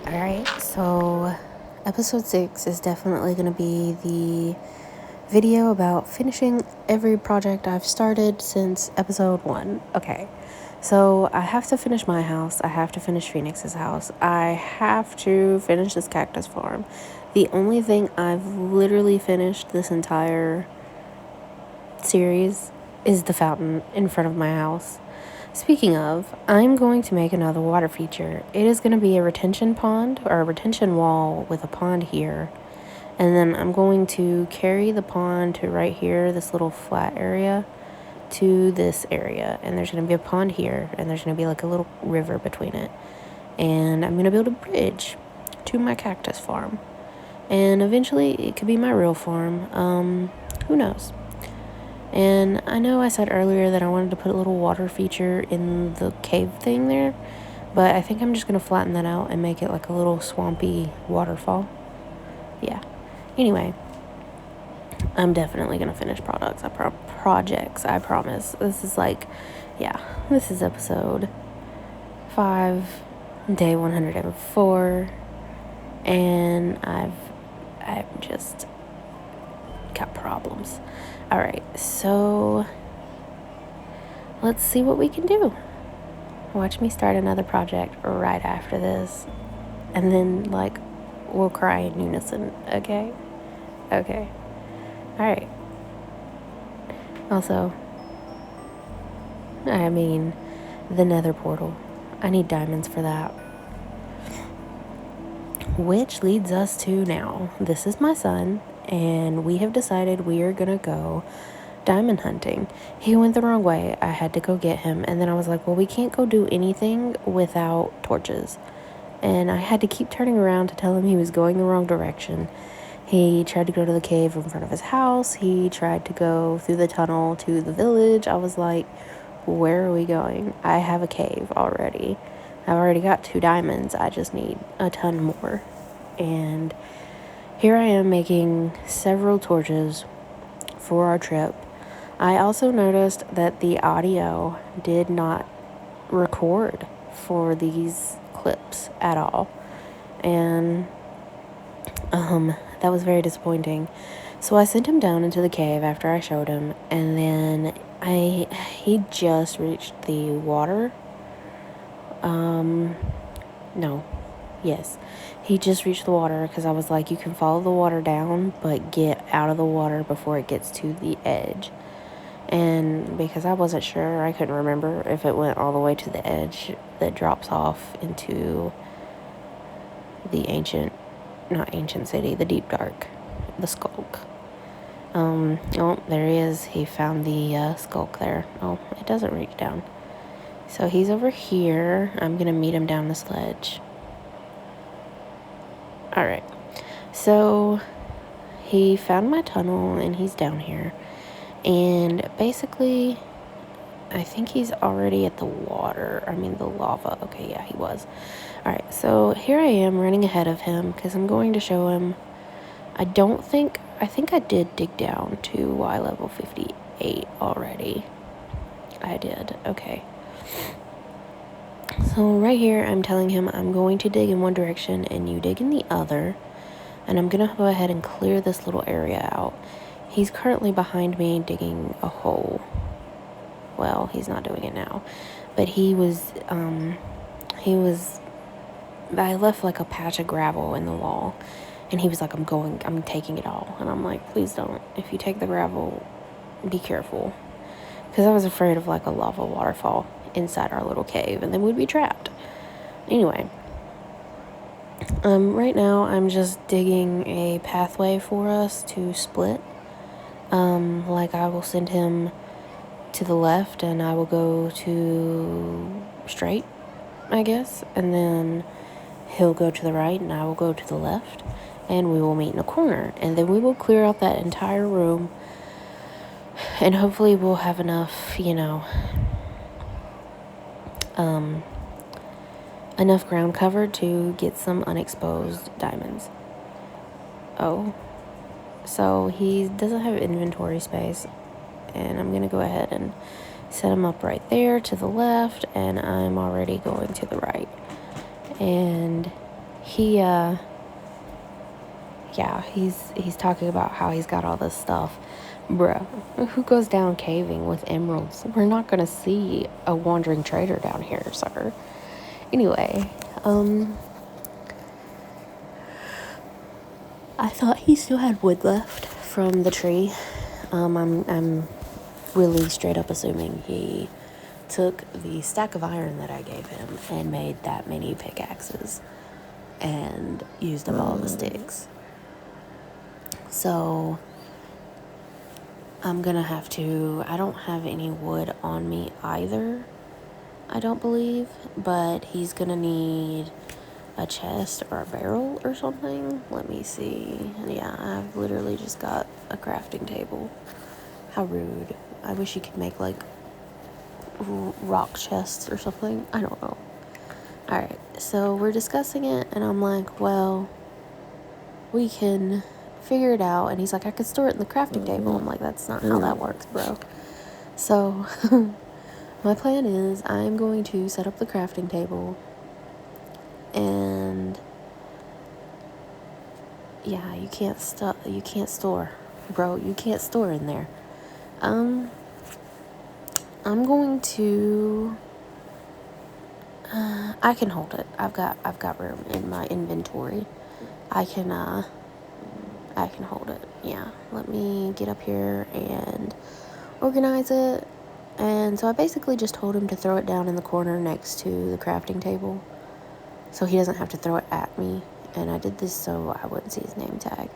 Alright, so episode 6 is definitely going to be the video about finishing every project I've started since episode 1. Okay, so I have to finish my house. I have to finish Phoenix's house. I have to finish this cactus farm. The only thing I've literally finished this entire series is the fountain in front of my house. Speaking of, I'm going to make another water feature. It is going to be a retention pond or a retention wall with a pond here. And then I'm going to carry the pond to right here, this little flat area, to this area. And there's going to be a pond here, and there's going to be like a little river between it. And I'm going to build a bridge to my cactus farm. And eventually it could be my real farm. Who knows? And I know I said earlier that I wanted to put a little water feature in the cave thing there, but I think I'm just going to flatten that out and make it like a little swampy waterfall. Yeah. Anyway, I'm definitely going to finish projects, I promise. This is this is episode 5, day 104, and I've just got problems. Alright, so let's see what we can do. Watch me start another project right after this, and then we'll cry in unison, okay? Okay. Alright. Also, the nether portal. I need diamonds for that. Which leads us to now. This is my son, and we have decided we are gonna go diamond hunting. He went the wrong way. I had to go get him, and then I was like, well, we can't go do anything without torches. And I had to keep turning around to tell him he was going the wrong direction. He tried to go to the cave in front of his house. He tried to go through the tunnel to the village. I was like, where are we going? I have a cave already. I've already got 2 diamonds. I just need a ton more. And here I am making several torches for our trip. I also noticed that the audio did not record for these clips at all. And that was very disappointing. So I sent him down into the cave after I showed him, and then he just reached the water. He just reached the water because I was like, you can follow the water down, but get out of the water before it gets to the edge. And because I wasn't sure, I couldn't remember if it went all the way to the edge that drops off into the not ancient city, the deep dark, the skulk. Oh, there he is. He found the skulk there. Oh, it doesn't reach down. So he's over here. I'm going to meet him down this ledge. Alright. So he found my tunnel and he's down here. And basically, I think he's already at the lava. Okay, yeah, he was. Alright, so here I am running ahead of him because I'm going to show him. I think I did dig down to Y level 58 already. I did, okay. So right here, I'm telling him I'm going to dig in one direction and you dig in the other. And I'm going to go ahead and clear this little area out. He's currently behind me digging a hole. Well, he's not doing it now. But I left like a patch of gravel in the wall. And he was like, I'm taking it all. And I'm like, please don't. If you take the gravel, be careful. Because I was afraid of like a lava waterfall inside our little cave, and then we'd be trapped. Anyway, right now I'm just digging a pathway for us to split. Like I will send him to the left and I will go to straight, I guess. And then he'll go to the right and I will go to the left. And we will meet in a corner. And then we will clear out that entire room. And hopefully we'll have enough, enough ground cover to get some unexposed diamonds. Oh. So he doesn't have inventory space. And I'm going to go ahead and set him up right there to the left. And I'm already going to the right. And he's talking about how he's got all this stuff. Bruh, who goes down caving with emeralds? We're not going to see a wandering trader down here, sir. Anyway, I thought he still had wood left from the tree. I'm really straight up assuming he took the stack of iron that I gave him and made that many pickaxes and used up all the sticks. So I'm gonna have to, I don't have any wood on me either, I don't believe, but he's gonna need a chest or a barrel or something. Let me see. Yeah, I've literally just got a crafting table. How rude. I wish you could make like rock chests or something. I don't know. Alright, so we're discussing it and I'm like, well, we can figure it out. And he's like, I could store it in the crafting table. I'm like, that's not how that works, bro. So my plan is I'm going to set up the crafting table, and yeah, you can't store, bro. You can't store in there. I'm going to I can hold it. I've got room in my inventory. I can hold it. Yeah, let me get up here and organize it. And so I basically just told him to throw it down in the corner next to the crafting table, so he doesn't have to throw it at me. And I did this so I wouldn't see his name tag.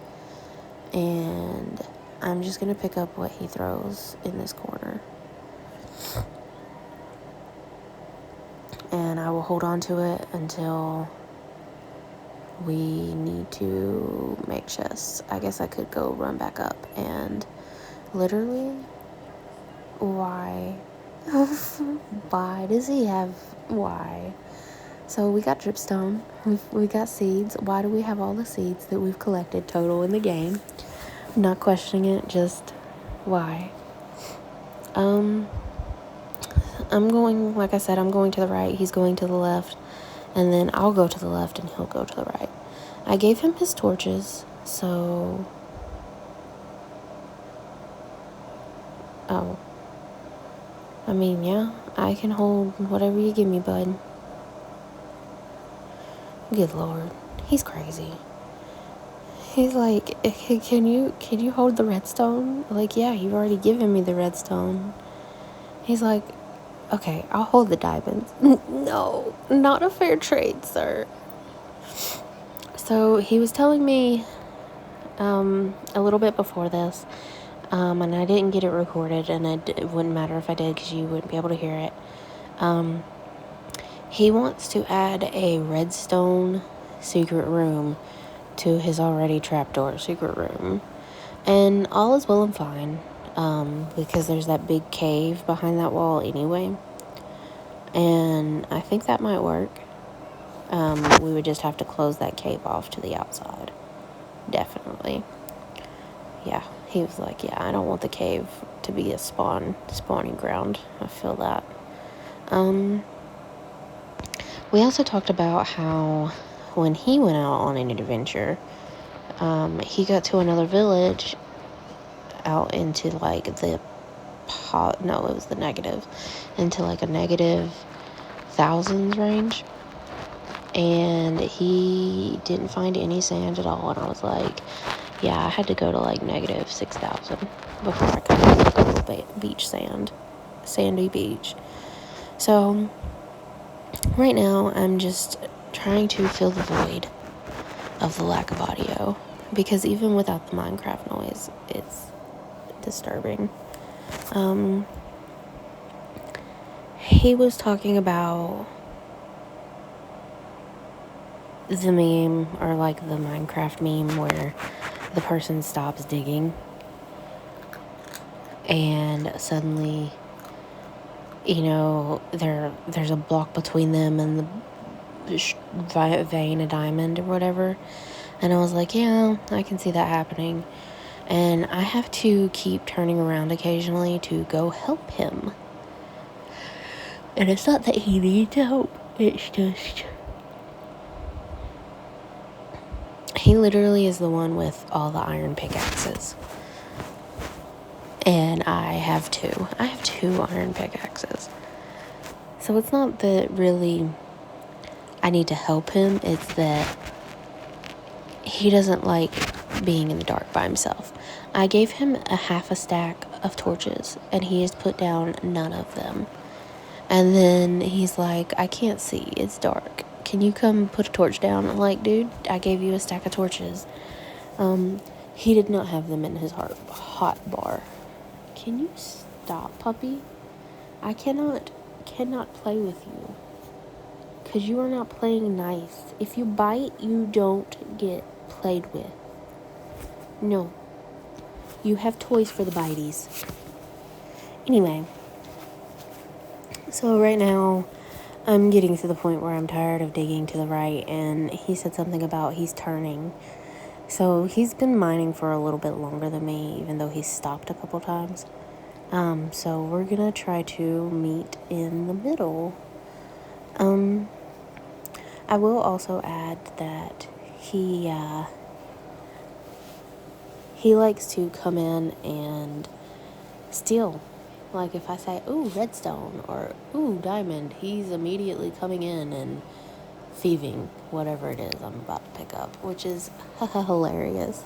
And I'm just gonna pick up what he throws in this corner, and I will hold on to it until we need to make chests. I guess I could go run back up and literally, why? Why does he have, why? So we got dripstone, we got seeds. Why do we have all the seeds that we've collected total in the game? I'm not questioning it, just why? I'm going, like I said, I'm going to the right, he's going to the left, and then I'll go to the left and he'll go to the right. I gave him his torches, so... Oh. I mean, yeah, I can hold whatever you give me, bud. Good Lord. He's crazy. He's like, can you hold the redstone? Like, yeah, you've already given me the redstone. He's like, okay, I'll hold the diamonds. No, not a fair trade, sir. So he was telling me a little bit before this, and I didn't get it recorded, and it wouldn't matter if I did because you wouldn't be able to hear it. He wants to add a redstone secret room to his already trapdoor secret room. And all is well and fine, because there's that big cave behind that wall anyway. And I think that might work. We would just have to close that cave off to the outside. Definitely. Yeah, he was like, yeah, I don't want the cave to be a spawning ground. I feel that. We also talked about how when he went out on an adventure, he got to another village out into like it was the negative, into like a negative thousands range. and he didn't find any sand at all. And I was like, yeah, I had to go to like negative 6,000 before I could find like a little beach sandy beach. So right now I'm just trying to fill the void of the lack of audio, because even without the Minecraft noise, it's disturbing. He was talking about the meme, or like the Minecraft meme, where the person stops digging and suddenly, you know, there's a block between them and the vein of diamond or whatever. And I was like, yeah, I can see that happening. And I have to keep turning around occasionally to go help him. And it's not that he needs help, it's just he literally is the one with all the iron pickaxes. And I have two. I have 2 iron pickaxes. So it's not that really I need to help him, it's that he doesn't like being in the dark by himself. I gave him a half a stack of torches, and he has put down none of them. And then he's like, I can't see, it's dark. Can you come put a torch down? I'm like, dude, I gave you a stack of torches. He did not have them in his hot bar. Can you stop, puppy? I cannot play with you. Because you are not playing nice. If you bite, you don't get played with. No. You have toys for the bites. Anyway. So right now, I'm getting to the point where I'm tired of digging to the right, and he said something about he's turning. So he's been mining for a little bit longer than me, even though he's stopped a couple times. So we're gonna try to meet in the middle. I will also add that he likes to come in and steal. Like if I say, ooh, redstone, or ooh, diamond, he's immediately coming in and thieving whatever it is I'm about to pick up, which is hilarious.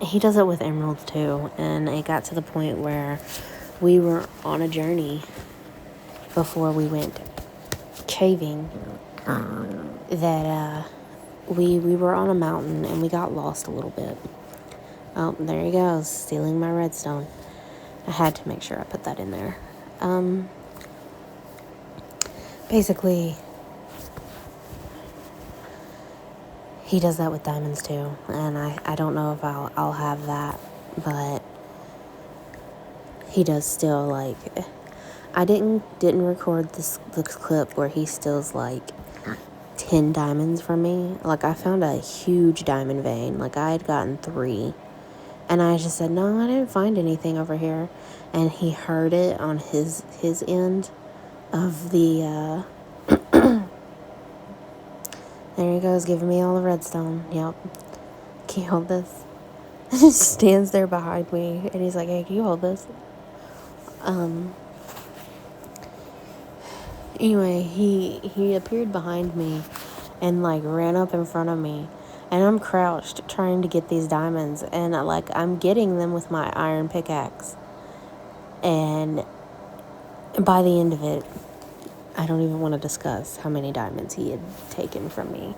He does it with emeralds too, and it got to the point where we were on a journey before we went caving, that we were on a mountain and we got lost a little bit. Oh, there he goes, stealing my redstone. I had to make sure I put that in there. Basically, he does that with diamonds too, and I don't know if I'll have that, but he does still, like, I didn't record this clip where he steals like 10 diamonds from me. Like, I found a huge diamond vein, like I had gotten 3, and I just said, no, I didn't find anything over here, and he heard it on his end of the there he goes, giving me all the redstone. Yep. Can you hold this? He just stands there behind me, and he's like, hey, can you hold this? Anyway, he appeared behind me and, like, ran up in front of me. And I'm crouched trying to get these diamonds. And, like, I'm getting them with my iron pickaxe. And by the end of it, I don't even want to discuss how many diamonds he had taken from me.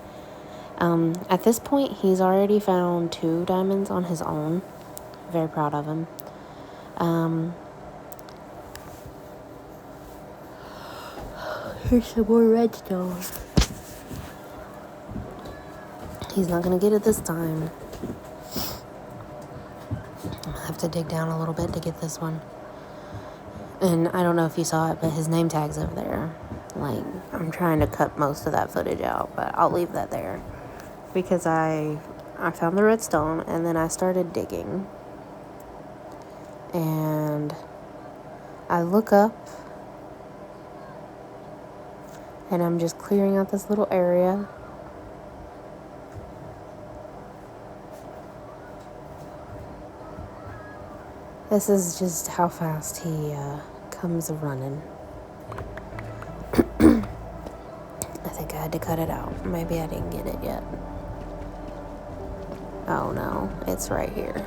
At this point, he's already found 2 diamonds on his own. Very proud of him. Here's some more redstone. He's not going to get it this time. I have to dig down a little bit to get this one. And I don't know if you saw it, but his name tag's over there. Like, I'm trying to cut most of that footage out, but I'll leave that there. Because I found the redstone, and then I started digging. And I look up, and I'm just clearing out this little area. This is just how fast he comes running. think I had to cut it out. Maybe I didn't get it yet. Oh no, it's right here.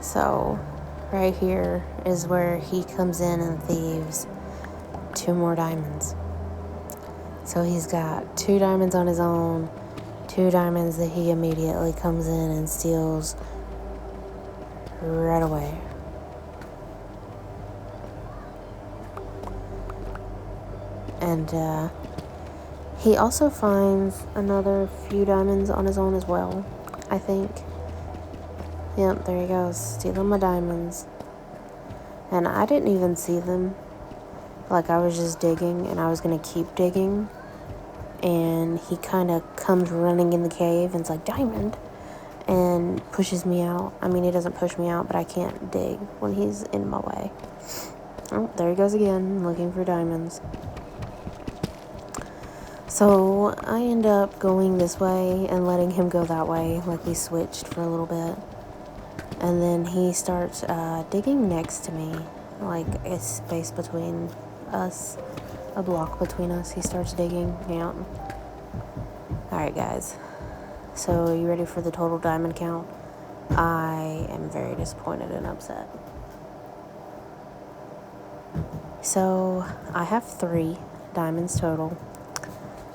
So, right here is where he comes in and thieves 2 more diamonds. So he's got 2 diamonds on his own, 2 diamonds that he immediately comes in and steals right away. And he also finds another few diamonds on his own as well, I think. Yep, there he goes, stealing my diamonds. And I didn't even see them. Like, I was just digging, and I was going to keep digging. And he kind of comes running in the cave, and it's like, diamond, and pushes me out. I mean, he doesn't push me out, but I can't dig when he's in my way. Oh, there he goes again, looking for diamonds. So I end up going this way and letting him go that way, like we switched for a little bit. And then he starts digging next to me, like a space between us, a block between us. He starts digging. Yeah. Alright, guys. So, you ready for the total diamond count? I am very disappointed and upset. So, I have 3 diamonds total.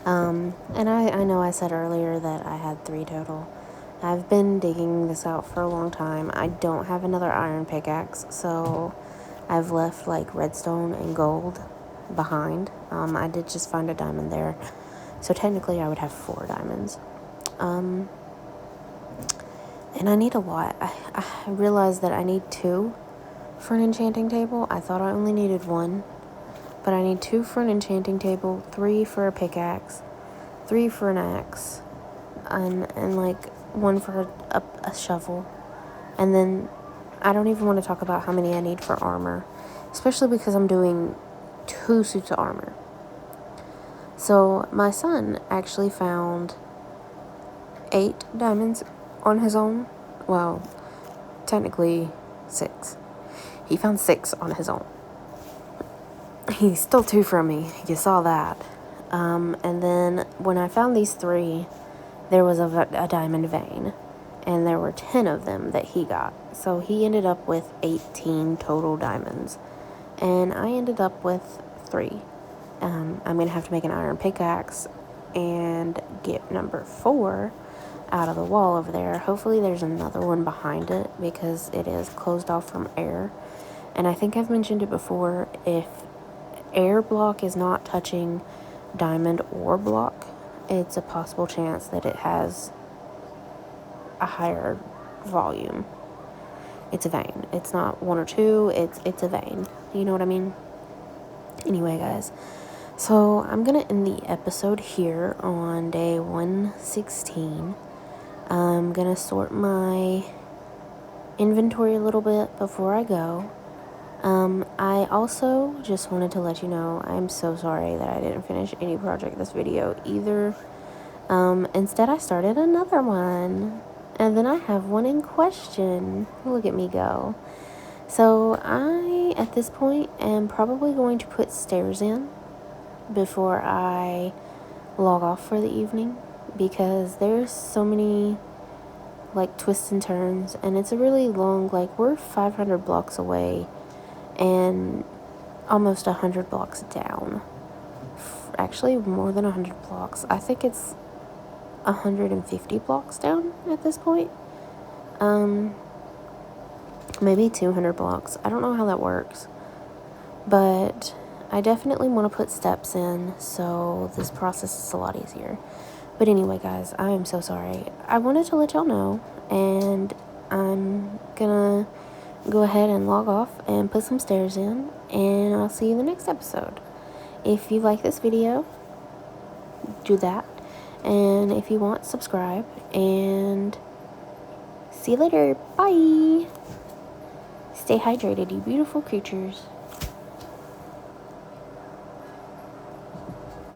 And I know I said earlier that I had 3 total. I've been digging this out for a long time. I don't have another iron pickaxe, so I've left like redstone and gold behind. I did just find a diamond there, so technically I would have 4 diamonds. And I need a lot. I realized that I need 2 for an enchanting table. I thought I only needed 1, but I need 2 for an enchanting table, 3 for a pickaxe, 3 for an axe, and like 1 for a shovel. And then I don't even want to talk about how many I need for armor, especially because I'm doing 2 suits of armor. So my son actually found 8 diamonds on his own. Well, technically 6. He found 6 on his own. He stole 2 from me. You saw that. And then when I found these 3, there was a diamond vein, and there were 10 of them that he got. So he ended up with 18 total diamonds, and I ended up with 3. I'm going to have to make an iron pickaxe and get number 4 out of the wall over there. Hopefully there's another one behind it, because it is closed off from air. And I think I've mentioned it before, if air block is not touching diamond ore block, it's a possible chance that it has a higher volume. It's a vein. It's not 1 or 2, it's a vein. You know what I mean? Anyway, guys, so I'm gonna end the episode here on day 116. I'm gonna sort my inventory a little bit before I go. I also just wanted to let you know, I'm so sorry that I didn't finish any project this video either. Instead I started another one, and then I have one in question. Look at me go. So I, at this point, am probably going to put stairs in before I log off for the evening, because there's so many like twists and turns, and it's a really long, like, we're 500 blocks away and almost 100 blocks down. Actually, more than 100 blocks. I think it's 150 blocks down at this point. Maybe 200 blocks. I don't know how that works, but I definitely want to put steps in, so this process is a lot easier. But anyway, guys, I am so sorry. I wanted to let y'all know, and I'm gonna go ahead and log off and put some stairs in, and I'll see you in the next episode. If you like this video, do that, and if you want, subscribe, and see you later. Bye. Stay hydrated, you beautiful creatures.